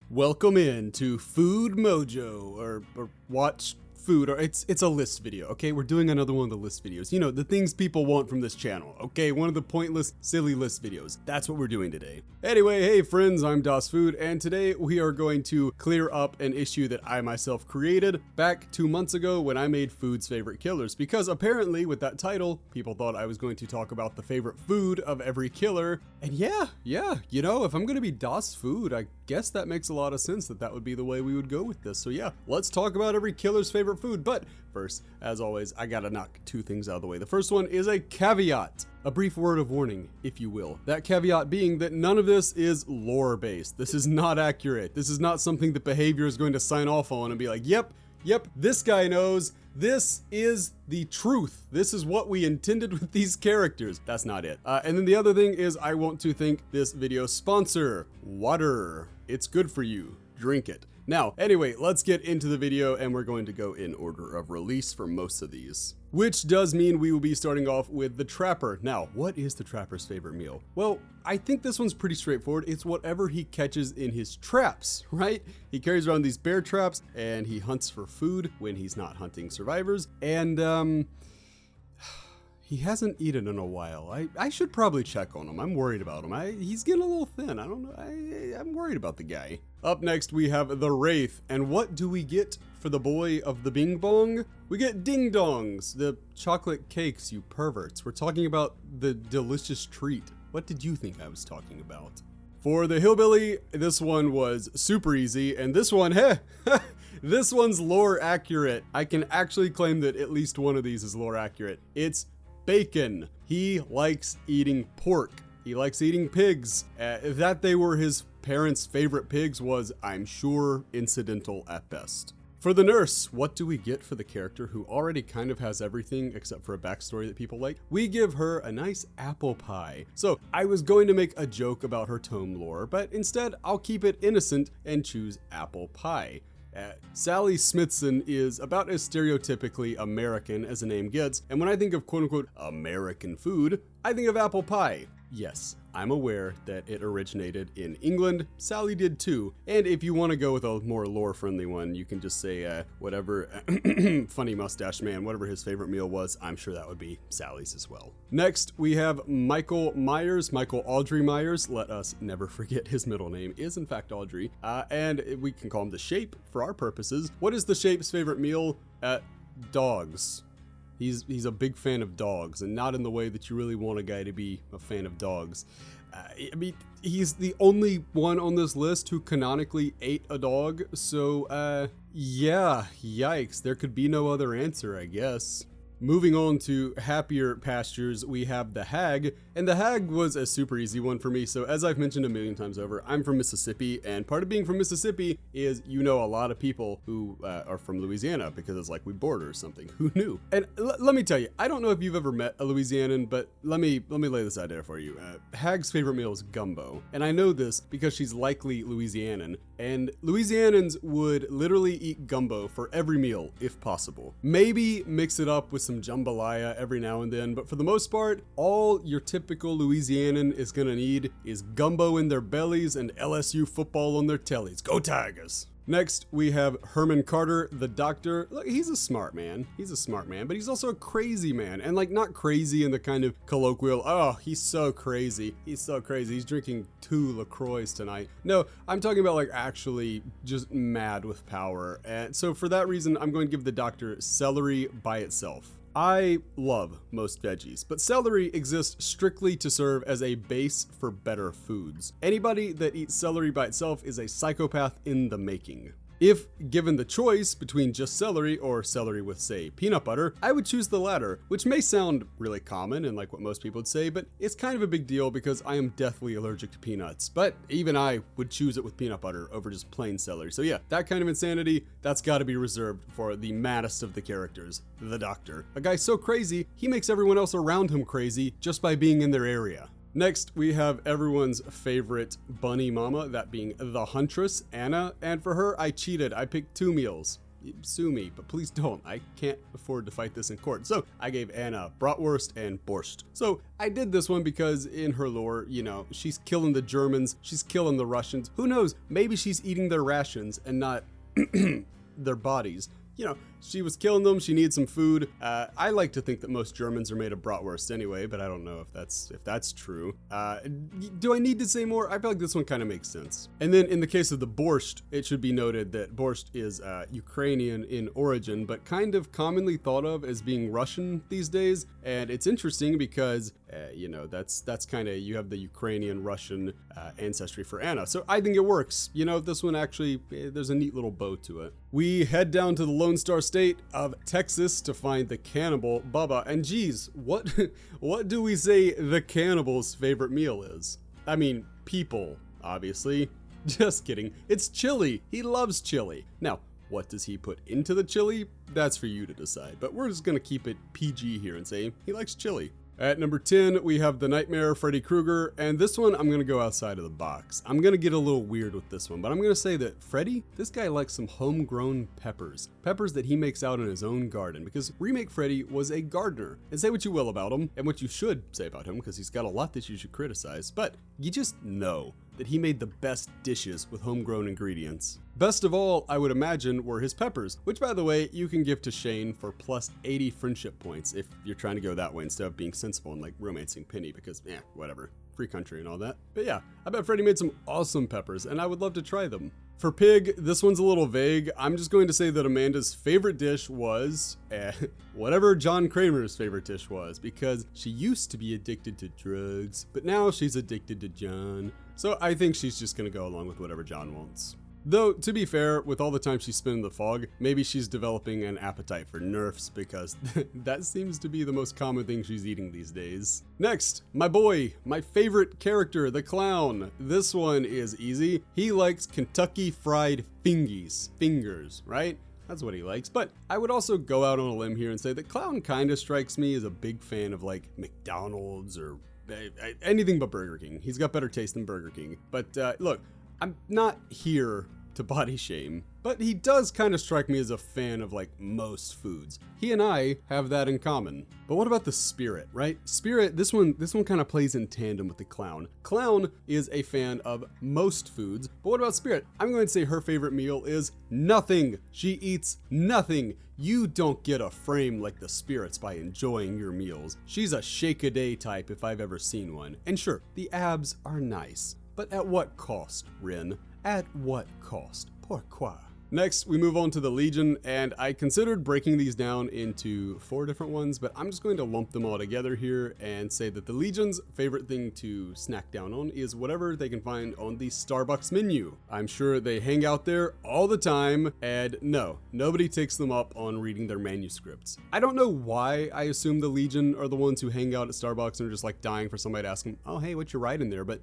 Welcome in to Food Mojo, or Watch Food, or it's a list video, okay? We're doing another one of the list videos. You know, the things people want from this channel, okay? One of the pointless, silly list videos. That's what we're doing today. Anyway, hey friends, I'm Das Food, and today we are going to clear up an issue that I myself created back 2 months ago when I made Food's Favorite Killers, because apparently with that title, people thought I was going to talk about the favorite food of every killer, and yeah, you know, if I'm gonna be Das Food, I guess that makes a lot of sense that would be the way we would go with this. So yeah, let's talk about every killer's favorite food. But first, as always, I gotta knock two things out of the way. The first one is a caveat, a brief word of warning, if you will. That caveat being that none of this is lore based. This is not accurate. This is not something that behavior is going to sign off on and be like, yep, this guy knows. This is the truth. This is what we intended with these characters. That's not it. And then the other thing is I want to thank this video's sponsor, water. It's good for you. Drink it. Now, anyway, let's get into the video, and we're going to go in order of release for most of these. Which does mean we will be starting off with the Trapper. Now, what is the Trapper's favorite meal? Well, I think this one's pretty straightforward. It's whatever he catches in his traps, right? He carries around these bear traps, and he hunts for food when he's not hunting survivors. And, he hasn't eaten in a while. I should probably check on him. I'm worried about him. He's getting a little thin. I don't know. I'm worried about the guy. Up next, we have the Wraith. And what do we get for the boy of the Bing Bong? We get Ding Dongs, the chocolate cakes, you perverts. We're talking about the delicious treat. What did you think I was talking about? For the Hillbilly, this one was super easy. And this one, this one's lore accurate. I can actually claim that at least one of these is lore accurate. It's bacon. He likes eating pork. He likes eating pigs. That they were his parents' favorite pigs was, I'm sure, incidental at best. For the Nurse, what do we get for the character who already kind of has everything except for a backstory that people like? We give her a nice apple pie. So I was going to make a joke about her tome lore, but instead I'll keep it innocent and choose apple pie. Sally Smithson is about as stereotypically American as a name gets, and when I think of quote-unquote American food, I think of apple pie. Yes, I'm aware that it originated in England. Sally did too, and if you want to go with a more lore-friendly one, you can just say whatever funny mustache man, whatever his favorite meal was, I'm sure that would be Sally's as well. Next, we have Michael Myers, Michael Audrey Myers. Let us never forget his middle name is in fact Audrey, and we can call him the Shape for our purposes. What is the Shape's favorite meal? Dogs. He's a big fan of dogs, and not in the way that you really want a guy to be a fan of dogs. I mean, he's the only one on this list who canonically ate a dog, so, yeah, yikes. There could be no other answer, I guess. Moving on to happier pastures, we have the Hag, and the Hag was a super easy one for me. So as I've mentioned a million times over, I'm from Mississippi, and part of being from Mississippi is you know a lot of people who are from Louisiana because it's like we border or something. Who knew? And let me tell you, I don't know if you've ever met a Louisianan, but let me lay this out there for you. Hag's favorite meal is gumbo, and I know this because she's likely Louisianan, and Louisianans would literally eat gumbo for every meal if possible. Maybe mix it up with some jambalaya every now and then, but for the most part, all your typical Louisianan is gonna need is gumbo in their bellies and LSU football on their tellies. Go Tigers! Next, we have Herman Carter, the doctor. Look, he's a smart man. He's a smart man, but he's also a crazy man. And like, not crazy in the kind of colloquial, oh, he's so crazy. He's so crazy. He's drinking 2 LaCroix tonight. No, I'm talking about like actually just mad with power. And so for that reason, I'm going to give the doctor celery by itself. I love most veggies, but celery exists strictly to serve as a base for better foods. Anybody that eats celery by itself is a psychopath in the making. If given the choice between just celery or celery with, say, peanut butter, I would choose the latter, which may sound really common and like what most people would say, but it's kind of a big deal because I am deathly allergic to peanuts. But even I would choose it with peanut butter over just plain celery. So yeah, that kind of insanity, that's got to be reserved for the maddest of the characters, the Doctor. A guy so crazy, he makes everyone else around him crazy just by being in their area. Next, we have everyone's favorite bunny mama, that being the Huntress, Anna, and for her, I cheated. I picked 2 meals. sue me, but please don't. I can't afford to fight this in court. So I gave Anna bratwurst and borscht. So I did this one because in her lore, you know, she's killing the Germans, she's killing the Russians. Who knows? Maybe she's eating their rations and not their bodies. You know, she was killing them. She needs some food. I like to think that most Germans are made of bratwurst anyway, but I don't know if that's true. Do I need to say more? I feel like this one kind of makes sense. And then in the case of the borscht, it should be noted that borscht is Ukrainian in origin, but kind of commonly thought of as being Russian these days. And it's interesting because, you know, that's kind of, you have the Ukrainian Russian ancestry for Anna. So I think it works. You know, this one actually, there's a neat little bow to it. We head down to the Lone Star State of Texas to find the cannibal Bubba. And geez, what do we say the cannibal's favorite meal is? I mean, people, obviously. Just kidding. It's chili. He loves chili. Now, what does he put into the chili? That's for you to decide. But we're just gonna keep it PG here and say he likes chili. At number 10, we have the Nightmare Freddy Krueger, and this one I'm gonna go outside of the box. I'm gonna get a little weird with this one, but I'm gonna say that Freddy, this guy likes some homegrown peppers. Peppers that he makes out in his own garden, because Remake Freddy was a gardener. And say what you will about him, and what you should say about him, because he's got a lot that you should criticize, but you just know that he made the best dishes with homegrown ingredients. Best of all, I would imagine, were his peppers, which by the way, you can give to Shane for plus 80 friendship points if you're trying to go that way instead of being sensible and like romancing Penny, because whatever, free country and all that. But yeah, I bet Freddy made some awesome peppers and I would love to try them. For Pig, this one's a little vague. I'm just going to say that Amanda's favorite dish was whatever John Kramer's favorite dish was, because she used to be addicted to drugs, but now she's addicted to John. So I think she's just gonna go along with whatever John wants. Though, to be fair, with all the time she's spent in the fog, maybe she's developing an appetite for Nerfs, because that seems to be the most common thing she's eating these days. Next, my boy, my favorite character, the clown. This one is easy. He likes Kentucky Fried Fingers, right? That's what he likes. But I would also go out on a limb here and say that Clown kind of strikes me as a big fan of like McDonald's or anything but Burger King. He's got better taste than Burger King. But look, I'm not here to body shame, but he does kind of strike me as a fan of like most foods. He and I have that in common. But what about the Spirit, right? Spirit, this one kind of plays in tandem with the Clown. Clown is a fan of most foods, but what about Spirit? I'm going to say her favorite meal is nothing. She eats nothing. You don't get a frame like the Spirit's by enjoying your meals. She's a shake-a-day type if I've ever seen one. And sure, the abs are nice. But at what cost, Rin? At what cost? Pourquoi? Next, we move on to the Legion, and I considered breaking these down into 4 different ones, but I'm just going to lump them all together here and say that the Legion's favorite thing to snack down on is whatever they can find on the Starbucks menu. I'm sure they hang out there all the time, and no, nobody takes them up on reading their manuscripts. I don't know why I assume the Legion are the ones who hang out at Starbucks and are just like dying for somebody to ask them, oh hey, what you writing there? But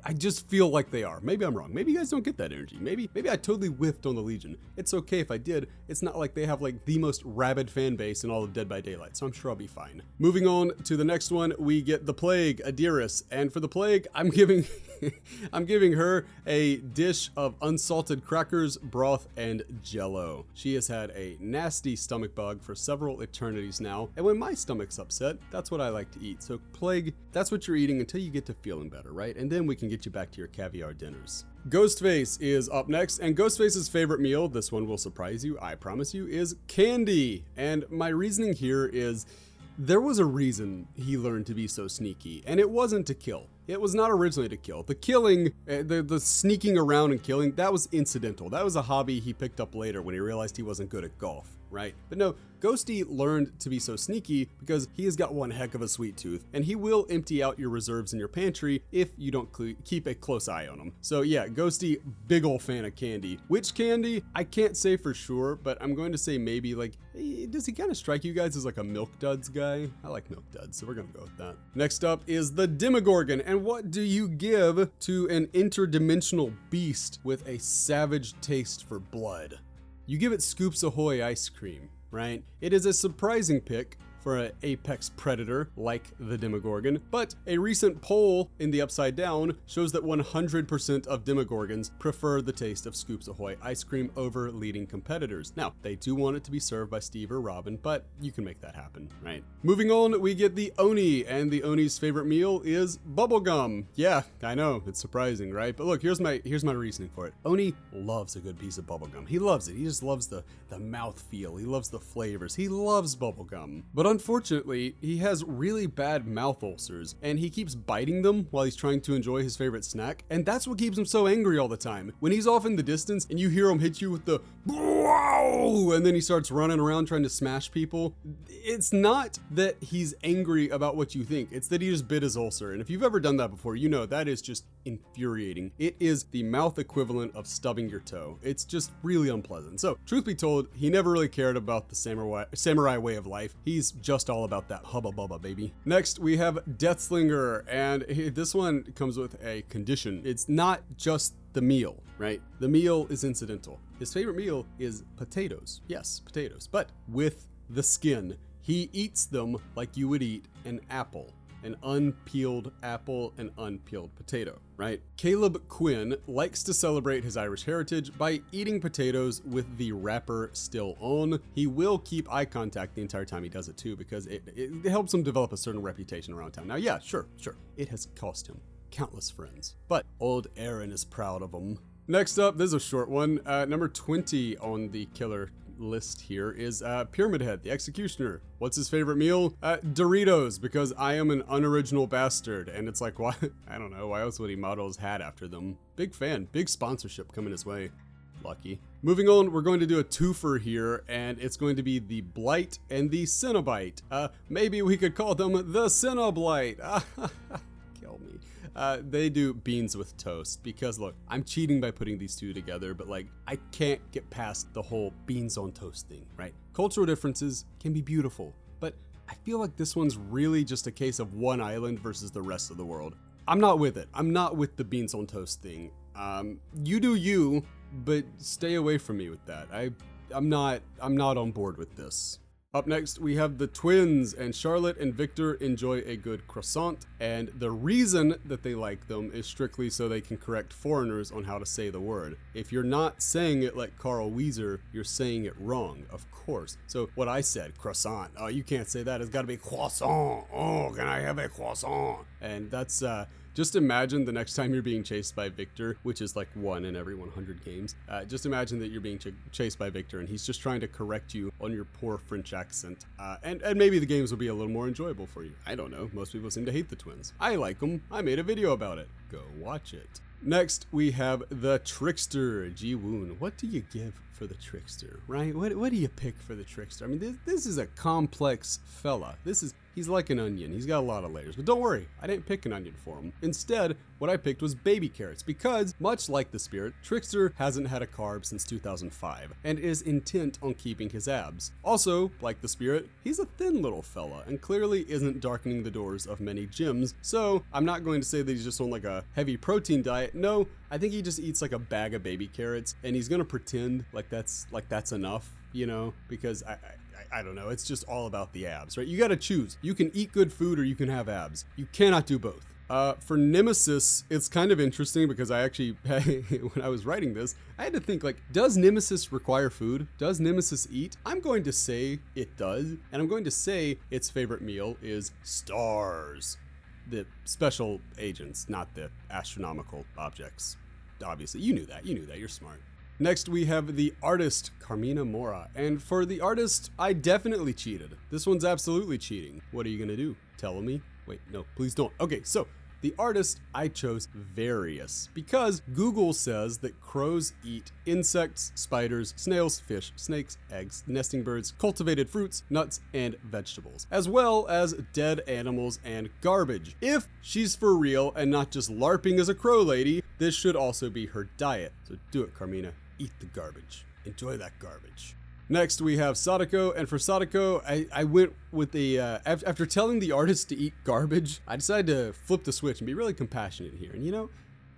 I just feel like they are. Maybe I'm wrong. Maybe you guys don't get that energy. Maybe I totally whiffed on the Legion. It's okay if I did. It's not like they have like the most rabid fan base in all of Dead by Daylight, so I'm sure I'll be fine. Moving on to the next one, we get the Plague, Adiris, and for the Plague, I'm giving I'm giving her a dish of unsalted crackers, broth, and Jello. She has had a nasty stomach bug for several eternities now, and when my stomach's upset, that's what I like to eat. So Plague, that's what you're eating until you get to feeling better, right? And then we can get you back to your caviar dinners. Ghostface is up next, and Ghostface's favorite meal, this one will surprise you, I promise you, is candy. And my reasoning here is there was a reason he learned to be so sneaky, and it wasn't to kill. It was not originally to kill. The killing, the sneaking around and killing, that was incidental. That was a hobby he picked up later when he realized he wasn't good at golf, right? But no, Ghosty learned to be so sneaky because he has got one heck of a sweet tooth, and he will empty out your reserves in your pantry if you don't keep a close eye on him. So yeah, Ghosty, big ol' fan of candy. Which candy? I can't say for sure, but I'm going to say maybe like, does he kind of strike you guys as like a Milk Duds guy? I like Milk Duds, so we're gonna go with that. Next up is the Demogorgon, and what do you give to an interdimensional beast with a savage taste for blood? You give it Scoops Ahoy ice cream, right? It is a surprising pick, for an apex predator like the Demogorgon, but a recent poll in the Upside Down shows that 100% of Demogorgons prefer the taste of Scoops Ahoy ice cream over leading competitors. Now, they do want it to be served by Steve or Robin, but you can make that happen, right? Moving on, we get the Oni, and the Oni's favorite meal is bubblegum. Yeah, I know, it's surprising, right? But look, here's my reasoning for it. Oni loves a good piece of bubblegum. He loves it. He just loves the mouth feel. He loves the flavors. He loves bubblegum. But unfortunately, he has really bad mouth ulcers, and he keeps biting them while he's trying to enjoy his favorite snack, and that's what keeps him so angry all the time. When he's off in the distance and you hear him hit you with the wow, and then he starts running around trying to smash people, it's not that he's angry about what you think, it's that he just bit his ulcer. And if you've ever done that before, you know that is just infuriating. It is the mouth equivalent of stubbing your toe. It's just really unpleasant. So, truth be told, he never really cared about the samurai way of life. He's just all about that hubba bubba, baby. Next, we have Deathslinger, and this one comes with a condition. It's not just the meal, right? The meal is incidental. His favorite meal is potatoes. Yes, potatoes, but with the skin. He eats them like you would eat an apple. An unpeeled apple and unpeeled potato, right? Caleb Quinn likes to celebrate his Irish heritage by eating potatoes with the wrapper still on. He will keep eye contact the entire time he does it too, because it helps him develop a certain reputation around town. Now, yeah, sure. It has cost him countless friends, but old Aaron is proud of him. Next up, this is a short one. Number 20 on the killer list here is Pyramid Head, the Executioner. What's his favorite meal? Doritos, because I am an unoriginal bastard. And it's like, why? I don't know. Why else would he model his hat after them? Big fan. Big sponsorship coming his way. Lucky. Moving on, we're going to do a twofer here, and it's going to be the Blight and the Cenobite. Maybe we could call them the Cenoblite. Kill me. They do beans with toast, because look, I'm cheating by putting these two together, but like, I can't get past the whole beans on toast thing, right? Cultural differences can be beautiful, but I feel like this one's really just a case of one island versus the rest of the world. I'm not with it. I'm not with the beans on toast thing. You do you, but stay away from me with that. I'm not on board with this. Up next, we have the twins, and Charlotte and Victor enjoy a good croissant, and the reason that they like them is strictly so they can correct foreigners on how to say the word. If you're not saying it like Carl Wheezer, you're saying it wrong, of course. So what I said, croissant, oh, you can't say that, it's gotta be croissant. Oh, can I have a croissant? And that's, just imagine the next time you're being chased by Victor, which is like 1 in every 100 games. Just imagine that you're being chased by Victor and he's just trying to correct you on your poor French accent. And maybe the games will be a little more enjoyable for you. I don't know. Most people seem to hate the twins. I like them. I made a video about it. Go watch it. Next, we have the Trickster, Ji-Woon. What do you give for the Trickster, right? What do you pick for the Trickster? I mean, this is a complex fella. He's like an onion. He's got a lot of layers. But don't worry, I didn't pick an onion for him. Instead, what I picked was baby carrots, because much like the Spirit, Trickster hasn't had a carb since 2005 and is intent on keeping his abs. Also, like the Spirit, he's a thin little fella and clearly isn't darkening the doors of many gyms. So I'm not going to say that he's just on like a heavy protein diet. No, I think he just eats like a bag of baby carrots and he's gonna pretend like that's enough, you know, because I don't know, it's just all about the abs, right? You gotta choose. You can eat good food or you can have abs. You cannot do both. For Nemesis, it's kind of interesting because I actually, when I was writing this, I had to think like, does Nemesis require food? Does Nemesis eat? I'm going to say it does, and I'm going to say its favorite meal is stars. The special agents, not the astronomical objects. Obviously, you knew that, you're smart. Next, we have the artist, Carmina Mora. And for the artist, I definitely cheated. This one's absolutely cheating. What are you gonna do? Tell me? Wait, no, please don't. Okay, so the artist, I chose Various because Google says that crows eat insects, spiders, snails, fish, snakes, eggs, nesting birds, cultivated fruits, nuts, and vegetables, as well as dead animals and garbage. If she's for real and not just LARPing as a crow lady, this should also be her diet. So do it, Carmina. Eat the garbage. Enjoy that garbage. Next, we have Sadako, and for Sadako, I went with after telling the artist to eat garbage, I decided to flip the switch and be really compassionate here. And you know,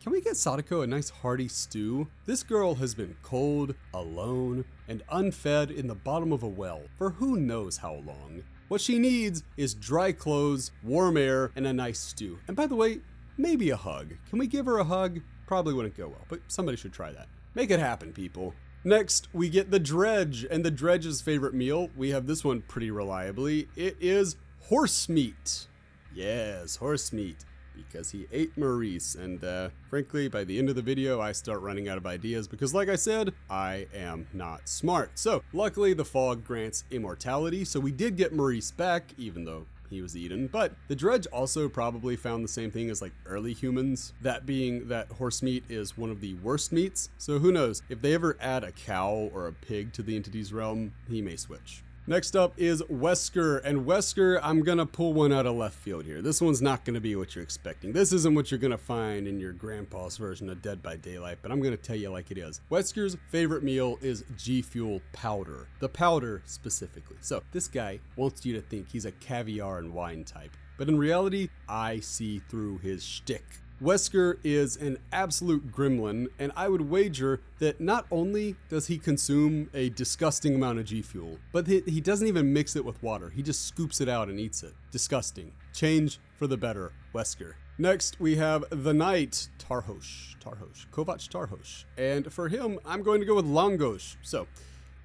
can we get Sadako a nice hearty stew? This girl has been cold, alone, and unfed in the bottom of a well for who knows how long. What she needs is dry clothes, warm air, and a nice stew. And by the way, maybe a hug. Can we give her a hug? Probably wouldn't go well, but somebody should try that. Make it happen, people. Next, we get the Dredge, and the Dredge's favorite meal. We have this one pretty reliably. It is horse meat. Yes, horse meat. Because he ate Maurice, and frankly, by the end of the video, I start running out of ideas because, like I said, I am not smart. So, luckily, the fog grants immortality, so we did get Maurice back, even though he was eaten, but the Dredge also probably found the same thing as like early humans, that being that horse meat is one of the worst meats. So who knows, if they ever add a cow or a pig to the entity's realm, he may switch. Next up is Wesker, and Wesker, I'm gonna pull one out of left field here. This one's not gonna be what you're expecting. This isn't what you're gonna find in your grandpa's version of Dead by Daylight, but I'm gonna tell you like it is. Wesker's favorite meal is G Fuel powder, the powder specifically. So this guy wants you to think he's a caviar and wine type, but in reality, I see through his shtick. Wesker is an absolute gremlin, and I would wager that not only does he consume a disgusting amount of G Fuel, but he doesn't even mix it with water. He just scoops it out and eats it. Disgusting. Change for the better, Wesker. Next, we have the Knight, Tarhosh, Kovac Tarhosh. And for him, I'm going to go with Langosh. So,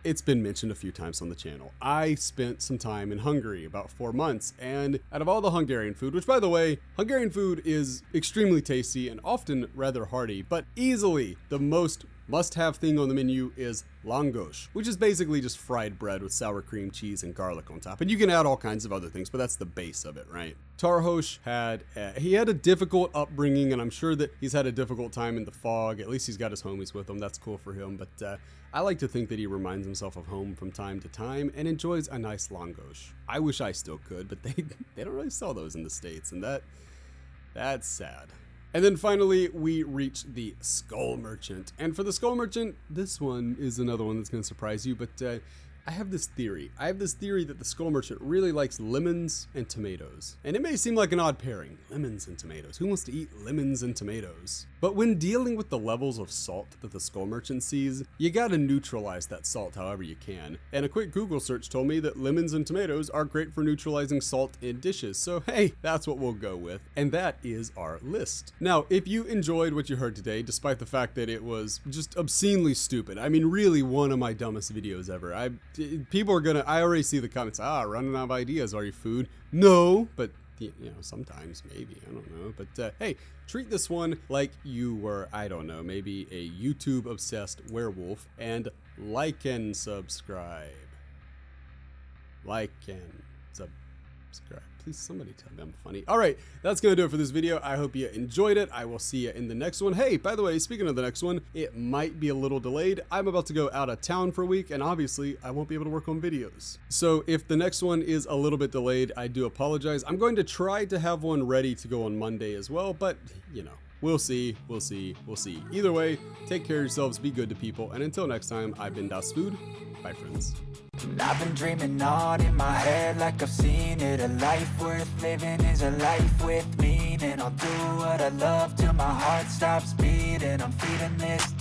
it's been mentioned a few times on the channel. I spent some time in Hungary, about 4 months, and out of all the Hungarian food, which by the way, Hungarian food is extremely tasty and often rather hearty, but easily the most must-have thing on the menu is langosh, which is basically just fried bread with sour cream, cheese, and garlic on top. And you can add all kinds of other things, but that's the base of it, right? Tarhosh had a difficult upbringing, and I'm sure that he's had a difficult time in the fog. At least he's got his homies with him. That's cool for him. But I like to think that he reminds himself of home from time to time and enjoys a nice langosh. I wish I still could, but they don't really sell those in the States, and that's sad. And then finally, we reach the Skull Merchant. And for the Skull Merchant, this one is another one that's going to surprise you, but I have this theory. that the Skull Merchant really likes lemons and tomatoes. And it may seem like an odd pairing, lemons and tomatoes. Who wants to eat lemons and tomatoes? But when dealing with the levels of salt that the Skull Merchant sees, you gotta neutralize that salt however you can. And a quick Google search told me that lemons and tomatoes are great for neutralizing salt in dishes. So hey, that's what we'll go with. And that is our list. Now, if you enjoyed what you heard today, despite the fact that it was just obscenely stupid, I mean really one of my dumbest videos ever. People are gonna, I already see the comments, running out of ideas, are you food? No, but you know, sometimes, maybe, I don't know. But hey, treat this one like you were, I don't know, maybe a YouTube obsessed werewolf, and like and subscribe. Like and subscribe. Please, somebody tell me I'm funny. All right, that's going to do it for this video. I hope you enjoyed it. I will see you in the next one. Hey, by the way, speaking of the next one, it might be a little delayed. I'm about to go out of town for a week, and obviously, I won't be able to work on videos. So if the next one is a little bit delayed, I do apologize. I'm going to try to have one ready to go on Monday as well, but, you know, we'll see. Either way, take care of yourselves, be good to people, and until next time, I've been Das Food. Bye, friends. I've been dreaming on in my head like I've seen it. A life worth living is a life with meaning. I'll do what I love till my heart stops beating. I'm feeding this